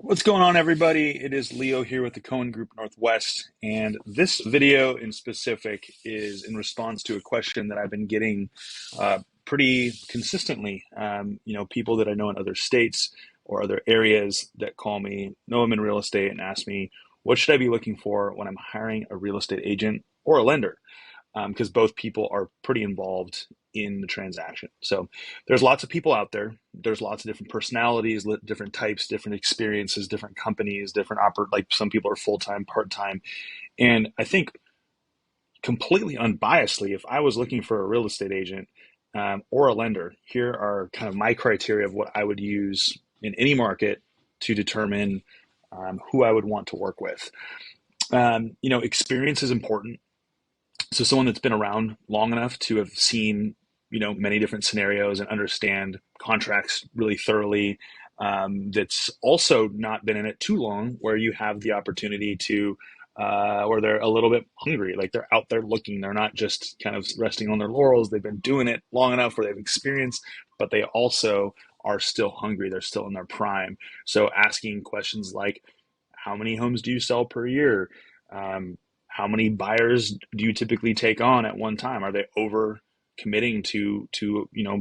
What's going on, everybody? It is Leo here with the Cohen Group Northwest, and this video in specific is in response to a question that I've been getting pretty consistently. People that I know in other states or other areas that call me, know I'm in real estate, and ask me, what should I be looking for when I'm hiring a real estate agent or a lender? Because both people are pretty involved in the transaction. So there's lots of people out there. There's lots of different personalities, different types, different experiences, different companies, like some people are full-time, part-time. And I think completely unbiasedly, if I was looking for a real estate agent or a lender, here are kind of my criteria of what I would use in any market to determine who I would want to work with. Experience is important. So someone that's been around long enough to have seen, many different scenarios and understand contracts really thoroughly. That's also not been in it too long, where you have the opportunity to, or they're a little bit hungry, like they're out there looking. They're not just kind of resting on their laurels. They've been doing it long enough where they've experienced, but they also are still hungry. They're still in their prime. So asking questions like, how many homes do you sell per year? How many buyers do you typically take on at one time? Are they over committing to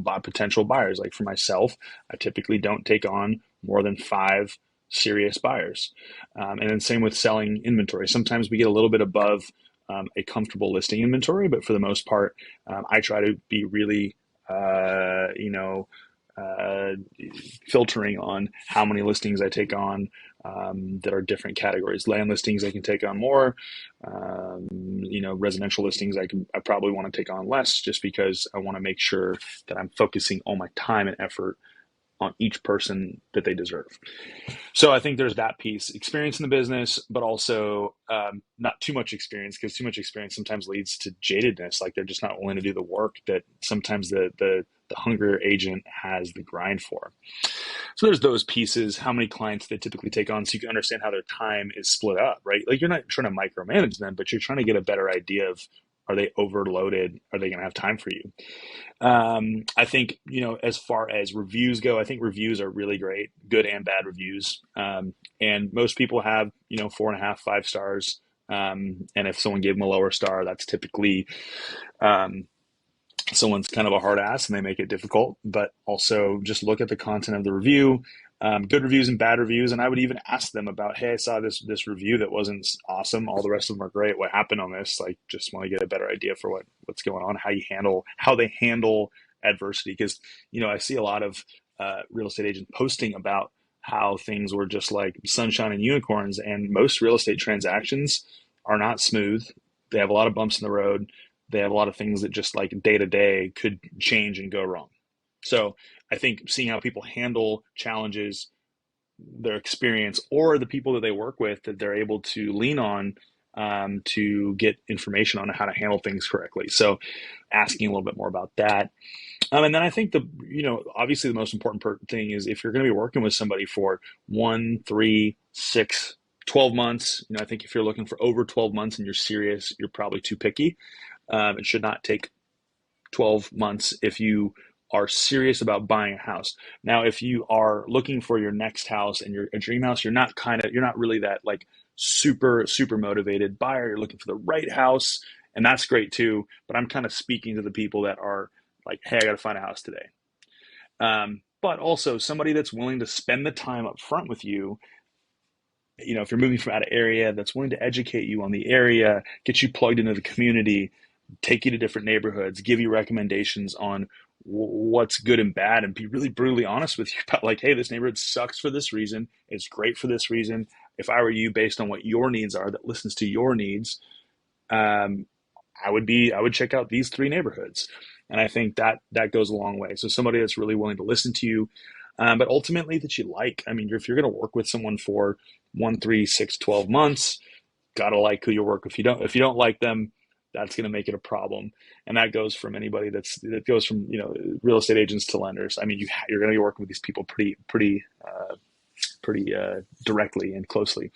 buy potential buyers? Like for myself, I typically don't take on more than 5 serious buyers. And then same with selling inventory. Sometimes we get a little bit above a comfortable listing inventory, but for the most part, I try to be really, uh, filtering on how many listings I take on that are different categories. Land listings I can take on more. Residential listings I probably want to take on less, just because I want to make sure that I'm focusing all my time and effort on each person that they deserve. So I think there's that piece, experience in the business, but also not too much experience, because too much experience sometimes leads to jadedness. Like they're just not willing to do the work that sometimes the hungrier agent has the grind for. So there's those pieces, how many clients they typically take on, so you can understand how their time is split up, right? Like you're not trying to micromanage them, but you're trying to get a better idea of, are they overloaded? Are they going to have time for you? I think, as far as reviews go, I think reviews are really great, good and bad reviews. And most people have, 4.5, 5 stars. And if someone gave them a lower star, that's typically someone's kind of a hard ass and they make it difficult. But also just look at the content of the review. Good reviews and bad reviews. And I would even ask them about, hey, I saw this review that wasn't awesome. All the rest of them are great. What happened on this? Like, just want to get a better idea for what's going on, how they handle adversity. Because, I see a lot of real estate agents posting about how things were just like sunshine and unicorns. And most real estate transactions are not smooth. They have a lot of bumps in the road. They have a lot of things that just like day to day could change and go wrong. So I think seeing how people handle challenges, their experience, or the people that they work with that they're able to lean on to get information on how to handle things correctly. So asking a little bit more about that. And then I think obviously the most important thing is, if you're going to be working with somebody for 1, 3, 6, 12 months, I think if you're looking for over 12 months and you're serious, you're probably too picky. It should not take 12 months if you are serious about buying a house. Now, if you are looking for your next house and your a dream house, you're not really that like super motivated buyer. You're looking for the right house, and that's great too. But I'm kind of speaking to the people that are like, hey, I got to find a house today. But also somebody that's willing to spend the time up front with you. If you're moving from out of area, that's willing to educate you on the area, get you plugged into the community, take you to different neighborhoods, give you recommendations on what's good and bad, and be really brutally honest with you about like, hey, this neighborhood sucks for this reason. It's great for this reason. If I were you, based on what your needs are, that listens to your needs, I would check out these 3 neighborhoods. And I think that goes a long way. So somebody that's really willing to listen to you, but ultimately that you like. I mean, if you're going to work with someone for 1, 3, 6, 12 months, gotta like who you work with. If you don't like them, that's going to make it a problem. And that goes from anybody that goes from, real estate agents to lenders. I mean, you're going to be working with these people pretty directly and closely.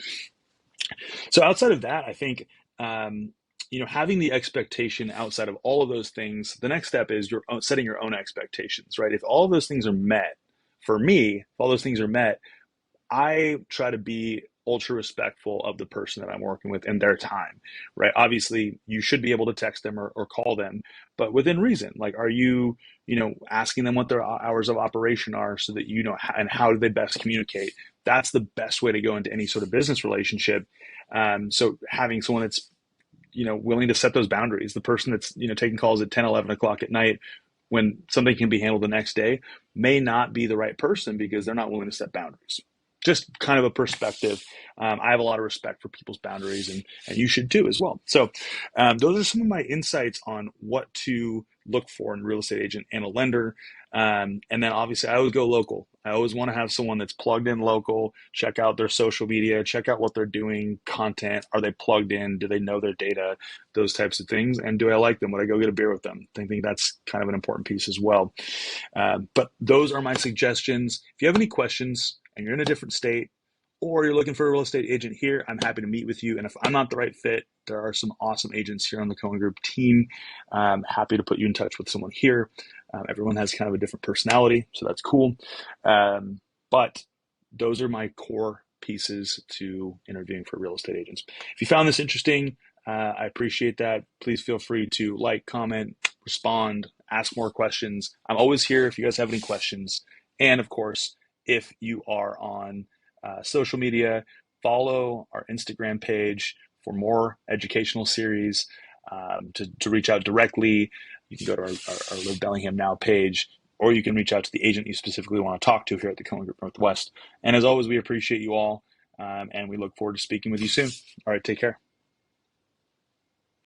So outside of that, I think, having the expectation outside of all of those things, the next step is you're setting your own expectations, right? If all of those things are met, for me, if all those things are met, I try to be ultra respectful of the person that I'm working with and their time, right? Obviously, you should be able to text them or call them, but within reason. Like, are you, asking them what their hours of operation are so that and how do they best communicate? That's the best way to go into any sort of business relationship. So having someone that's willing to set those boundaries, the person that's taking calls at 10, 11 o'clock at night when something can be handled the next day may not be the right person because they're not willing to set boundaries. Just kind of a perspective. I have a lot of respect for people's boundaries, and you should too as well. So those are some of my insights on what to look for in a real estate agent and a lender. And then obviously I always go local. I always want to have someone that's plugged in local, check out their social media, check out what they're doing, content. Are they plugged in? Do they know their data? Those types of things. And do I like them? Would I go get a beer with them? I think that's kind of an important piece as well. But those are my suggestions. If you have any questions and you're in a different state, or you're looking for a real estate agent here, I'm happy to meet with you. And if I'm not the right fit, there are some awesome agents here on the Cohen Group team. I'm happy to put you in touch with someone here. Everyone has kind of a different personality, so that's cool. But those are my core pieces to interviewing for real estate agents. If you found this interesting, I appreciate that. Please feel free to like, comment, respond, ask more questions. I'm always here if you guys have any questions. And of course, if you are on social media, follow our Instagram page for more educational series. To reach out directly, you can go to our Live Bellingham Now page, or you can reach out to the agent you specifically want to talk to here at the Cohen Group Northwest. And as always, we appreciate you all, and we look forward to speaking with you soon. All right, take care.